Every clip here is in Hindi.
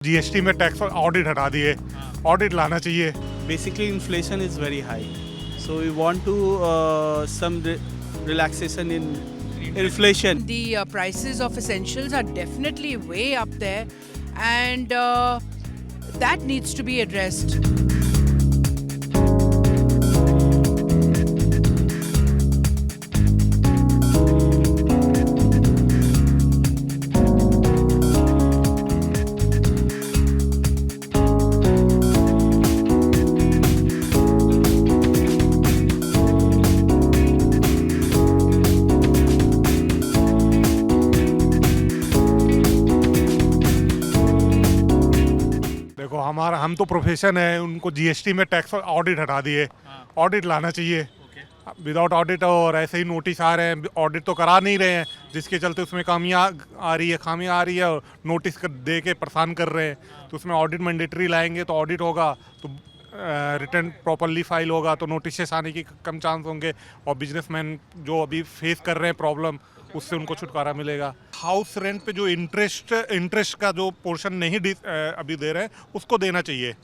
जीएसटी में टैक्स ऑडिट हटा दिए, ऑडिट लाना चाहिए। Basically, inflation is very high, so we want to some relaxation in inflation. The prices of essentials are definitely way up there, and that needs to be addressed. देखो हम तो प्रोफेशन है, उनको जीएसटी में टैक्स ऑडिट हटा दिए, ऑडिट लाना चाहिए। विदाउट ऑडिट और ऐसे ही नोटिस आ रहे हैं, ऑडिट तो करा नहीं रहे हैं, जिसके चलते उसमें खामियां आ रही है और नोटिस दे के परेशान कर रहे हैं। तो उसमें ऑडिट मैंडेटरी लाएंगे तो ऑडिट होगा, तो रिटर्न प्रॉपरली फाइल होगा, तो नोटिस आने की कम चांस होंगे और बिजनेसमैन जो अभी फेस कर रहे हैं प्रॉब्लम, उससे उनको छुटकारा मिलेगा। हाउस रेंट पे जो इंटरेस्ट का जो पोर्शन नहीं अभी दे रहे हैं, उसको देना चाहिए।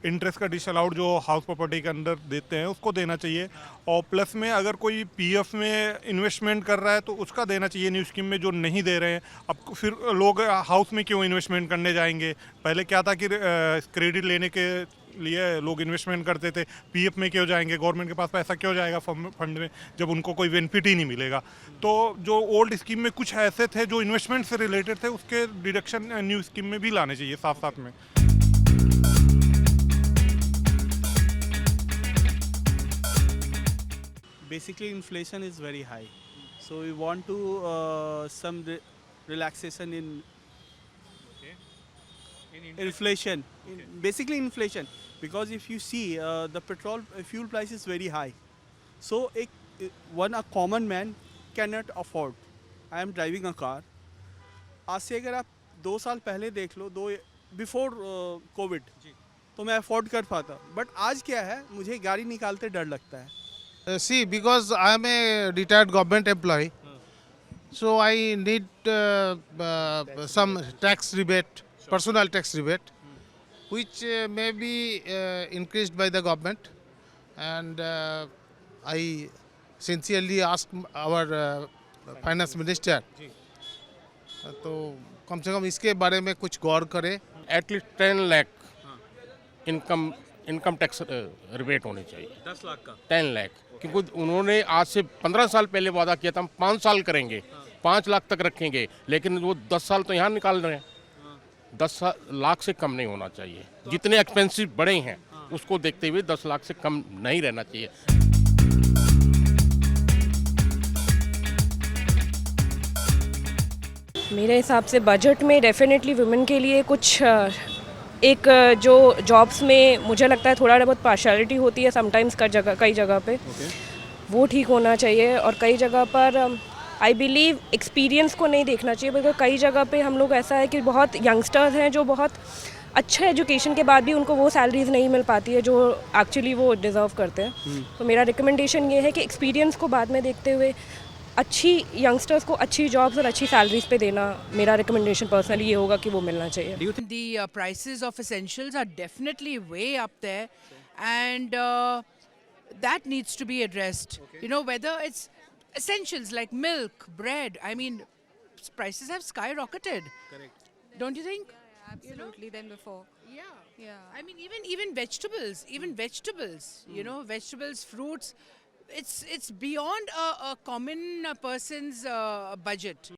इंटरेस्ट का डिश अलाउड जो हाउस प्रॉपर्टी के अंदर देते हैं, उसको देना चाहिए। और प्लस में अगर कोई पीएफ में इन्वेस्टमेंट कर रहा है तो उसका देना चाहिए न्यू स्कीम में, जो नहीं दे रहे हैं। अब फिर लोग हाउस में क्यों इन्वेस्टमेंट करने जाएंगे? पहले क्या था कि क्रेडिट लेने के लिए लोग इन्वेस्टमेंट करते थे, पीएफ में क्यों जाएंगे? गवर्नमेंट के पास पैसा क्यों जाएगा फंड में, जब उनको कोई बेनिफिट ही नहीं मिलेगा? तो जो ओल्ड स्कीम में कुछ ऐसे थे जो इन्वेस्टमेंट से रिलेटेड थे, उसके डिडक्शन न्यू स्कीम में भी लाने चाहिए साथ साथ में। Basically, inflation is very high, so we want to some relaxation in inflation. Basically, inflation, because if you see the petrol fuel price is very high, so a common man cannot afford. I am driving a car. आज से अगर आप 2 साल पहले देख लो, बिफोर कोविड, तो मैं अफोर्ड कर पाता, बट आज क्या है, मुझे गाड़ी निकालते डर लगता है। See, because I am a retired government employee, so I need some tax rebate, personal tax rebate, which may be increased by the government, and I sincerely ask our finance minister, तो कम से कम इसके बारे में कुछ गौर करें। At least 10 lakh income tax rebate होनी चाहिए। 10 लाख का 10 लाख, क्योंकि उन्होंने आज से 15 साल पहले वादा किया था हम 5 साल करेंगे, 5 लाख तक रखेंगे, लेकिन वो 10 साल तो यहाँ निकाल रहे हैं। 10 लाख से कम नहीं होना चाहिए। जितने एक्सपेंसिव बड़े हैं उसको देखते हुए 10 लाख से कम नहीं रहना चाहिए। मेरे हिसाब से बजट में डेफिनेटली वुमेन के लिए कुछ एक जो जॉब्स में मुझे लगता है थोड़ा बहुत पार्शियलिटी होती है समटाइम्स कई जगह पे, वो ठीक होना चाहिए। और कई जगह पर आई बिलीव एक्सपीरियंस को नहीं देखना चाहिए, बिकॉज कई जगह पे हम लोग ऐसा है कि बहुत यंगस्टर्स हैं जो बहुत अच्छा एजुकेशन के बाद भी उनको वो सैलरीज नहीं मिल पाती है जो एक्चुअली वो डिज़र्व करते हैं। तो मेरा रिकमेंडेशन ये है कि एक्सपीरियंस को बाद में देखते हुए अच्छी यंगस्टर्स को अच्छी जॉब्स और अच्छी सैलरीज पे देना, मेरा रिकमेंडेशन पर्सनली ये होगा कि वो मिलना चाहिए। The prices of essentials are definitely way up there, and that needs to be addressed. You know, whether it's essentials like milk, bread, I mean, prices have skyrocketed. Correct. Don't you think? Absolutely, than before. Yeah. I mean, even vegetables, you know, vegetables, fruits, it's beyond a common person's budget.